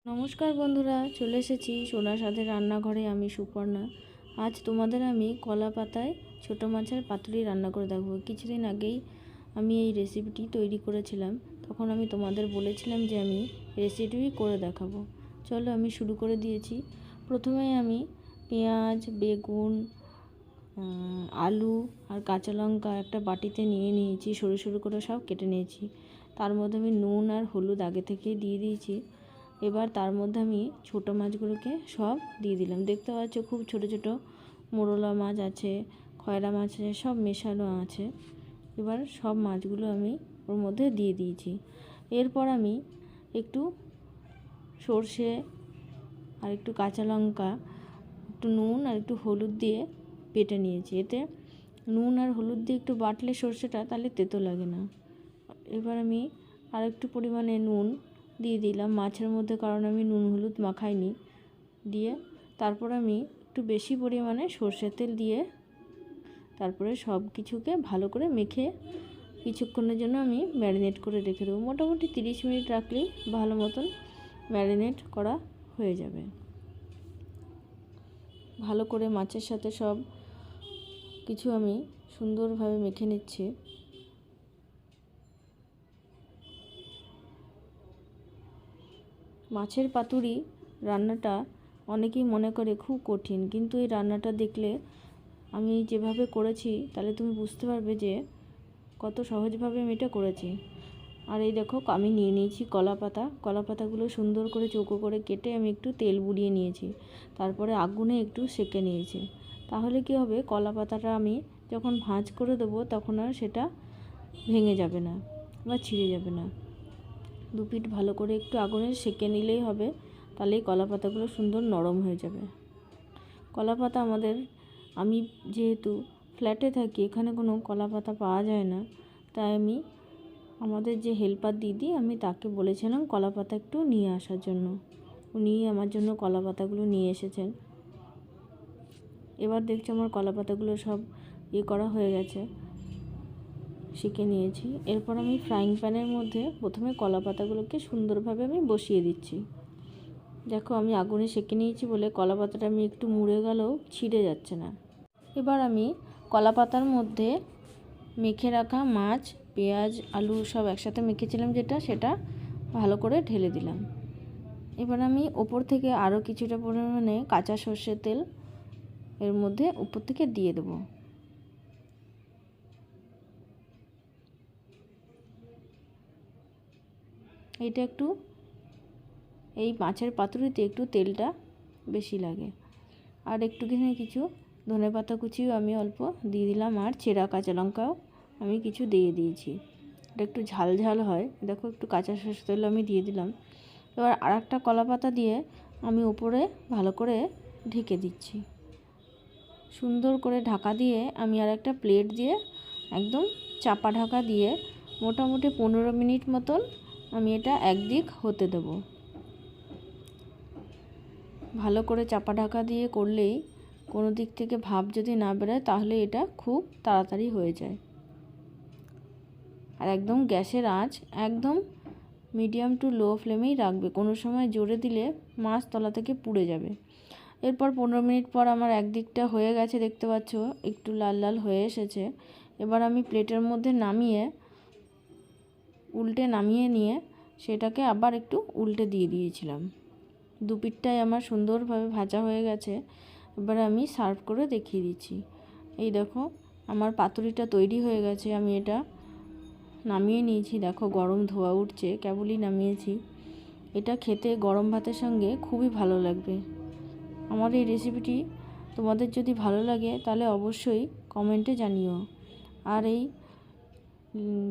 নমস্কার বন্ধুরা, চলে এসেছি সোনার স্বাদের রান্নাঘরে। আমি সুপর্ণা। আজ তোমাদের আমি কলা পাতায় ছোটো মাছের পাতুরি রান্না করে দেখাবো। কিছুদিন আগেই আমি এই রেসিপিটি তৈরি করেছিলাম, তখন আমি তোমাদের বলেছিলাম যে আমি রেসিপি করে দেখাবো। চলো আমি শুরু করে দিয়েছি। প্রথমে আমি পেঁয়াজ, বেগুন, আলু আর কাঁচা লঙ্কা একটা বাটিতে নিয়ে নিয়েছি, সরু সরু করে সব কেটে নিয়েছি। তার মধ্যে আমি নুন আর হলুদ আগে থেকেই দিয়ে দিয়েছি। এবার তার মধ্যে আমি ছোটো মাছগুলোকে সব দিয়ে দিলাম। দেখতে পাচ্ছ খুব ছোট ছোট মোরলা মাছ আছে, খয়রা মাছ আছে, সব মেশানো আছে। এবার সব মাছগুলো আমি ওর মধ্যে দিয়ে দিয়েছি। এরপর আমি একটু সর্ষে আর একটু কাঁচা লঙ্কা, একটু নুন আর একটু হলুদ দিয়ে বেটে নিয়েছি। এতে নুন আর হলুদ দিয়ে একটু বাটলে সর্ষেটা, তাহলে তেতো লাগে না। এবার আমি আর একটু পরিমাণে নুন দিয়ে দিলাম মাছের মধ্যে, কারণ আমি নুন হলুদ মাখাইনি। দিয়ে তারপর আমি একটু বেশি পরিমাণে সর্ষের তেল দিয়ে তারপরে সব কিছুকে ভালো করে মেখে কিছুক্ষণের জন্য আমি ম্যারিনেট করে রেখে দেবো। মোটামুটি 30 মিনিট রাখলেই ভালো মতন ম্যারিনেট করা হয়ে যাবে। ভালো করে মাছের সাথে সব কিছু আমি সুন্দরভাবে মেখে নিচ্ছি। মাছের পাতুরি রান্নাটা অনেকেই মনে করে খুব কঠিন, কিন্তু এই রান্নাটা দেখলে আমি যেভাবে করেছি তাহলে তুমি বুঝতে পারবে যে কত সহজভাবে আমি এটা করেছি। আর এই দেখো আমি নিয়ে নিয়েছি কলা পাতা। কলা পাতাগুলো সুন্দর করে চৌকো করে কেটে আমি একটু তেল বুলিয়ে নিয়েছি, তারপরে আগুনে একটু সেঁকে নিয়েছি। তাহলে কি হবে, কলা পাতাটা আমি যখন ভাঁজ করে দেবো তখন আর সেটা ভেঙে যাবে না বা ছিঁড়ে যাবে না। দু পিঠ ভালো করে একটু আগুনে সেঁকে নিলেই হবে, তাহলেই কলা পাতাগুলো সুন্দর নরম হয়ে যাবে। কলা পাতা আমি যেহেতু ফ্ল্যাটে থাকি, এখানে কোনো কলা পাতা পাওয়া যায় না, তাই আমি আমাদের যে হেল্পার দিদি, আমি তাকে বলেছিলাম কলা পাতা একটু নিয়ে আসার জন্য। উনি আমার জন্য কলা পাতাগুলো নিয়ে এসেছেন। এবার দেখছি আমার কলা পাতাগুলো সব করা হয়ে গেছে, শিখে নিয়েছি। এরপর আমি ফ্রাইং প্যানের মধ্যে প্রথমে কলা পাতাগুলোকে সুন্দরভাবে আমি বসিয়ে দিচ্ছি। দেখো আমি আগুনে সেঁকে নিয়েছি বলে কলা পাতাটা আমি একটু মুড়ে গেলেও ছিঁড়ে যাচ্ছে না। এবার আমি কলা পাতার মধ্যে মেখে রাখা মাছ, পেঁয়াজ, আলু সব একসাথে মেখেছিলাম সেটা ভালো করে ঢেলে দিলাম। এবার আমি ওপর থেকে আরও কিছুটা পরিমাণে কাঁচা সর্ষের তেল এর মধ্যে উপর থেকে দিয়ে দেবো। এটা একটু এই মাছের পাতুরিতে একটু তেলটা বেশি লাগে। আর একটুখানি কিছু ধনেপাতা কুচিও আমি অল্প দিয়ে দিলাম, আর চেরা কাঁচা লঙ্কাও আমি কিছু দিয়ে দিয়েছি। এটা একটু ঝাল ঝাল হয়। দেখো একটু কাঁচা সর্ষের তেল আমি দিয়ে দিলাম। এবার আর একটা কলা পাতা দিয়ে আমি উপরে ভালো করে ঢেকে দিচ্ছি। সুন্দর করে ঢাকা দিয়ে আমি আর একটা প্লেট দিয়ে একদম চাপা ঢাকা দিয়ে মোটামুটি 15 মিনিট মতন আমি এটা একদিক হতে দেবো। ভালো করে চাপা ঢাকা দিয়ে করলেই কোনো দিক থেকে ভাপ যদি না বেরোয় তাহলে এটা খুব তাড়াতাড়ি হয়ে যায়। আর একদম গ্যাসের আঁচ একদম মিডিয়াম টু লো ফ্লেমেই রাখবে, কোনো সময় জোরে দিলে মাছ তলা থেকে পুড়ে যাবে। এরপর 15 মিনিট পর আমার একদিকটা হয়ে গেছে, দেখতে পাচ্ছ একটু লাল লাল হয়ে এসেছে। এবার আমি প্লেটের মধ্যে নামিয়ে নিয়ে সেটাকে আবার একটু উল্টে দিয়ে দিয়েছিলাম। দু পিঠটাই আমার সুন্দরভাবে ভাজা হয়ে গেছে। এবার আমি সার্ভ করে দেখিয়ে দিচ্ছি। এই দেখো আমার পাতুরিটা তৈরি হয়ে গেছে। আমি এটা নামিয়ে নিয়েছি। দেখো গরম ধোয়া উঠছে, কেবলই নামিয়েছি। এটা খেতে গরম ভাতের সঙ্গে খুবই ভালো লাগবে। আমার এই রেসিপিটি তোমাদের যদি ভালো লাগে তাহলে অবশ্যই কমেন্টে জানিও, আর এই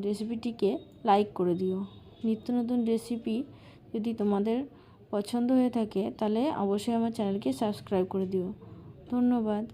রেসিপিটিকে লাইক করে দিও। নিত্য নতুন রেসিপি যদি তোমাদের পছন্দ হয়ে থাকে তাহলে অবশ্যই আমার চ্যানেলকে সাবস্ক্রাইব করে দিও। ধন্যবাদ।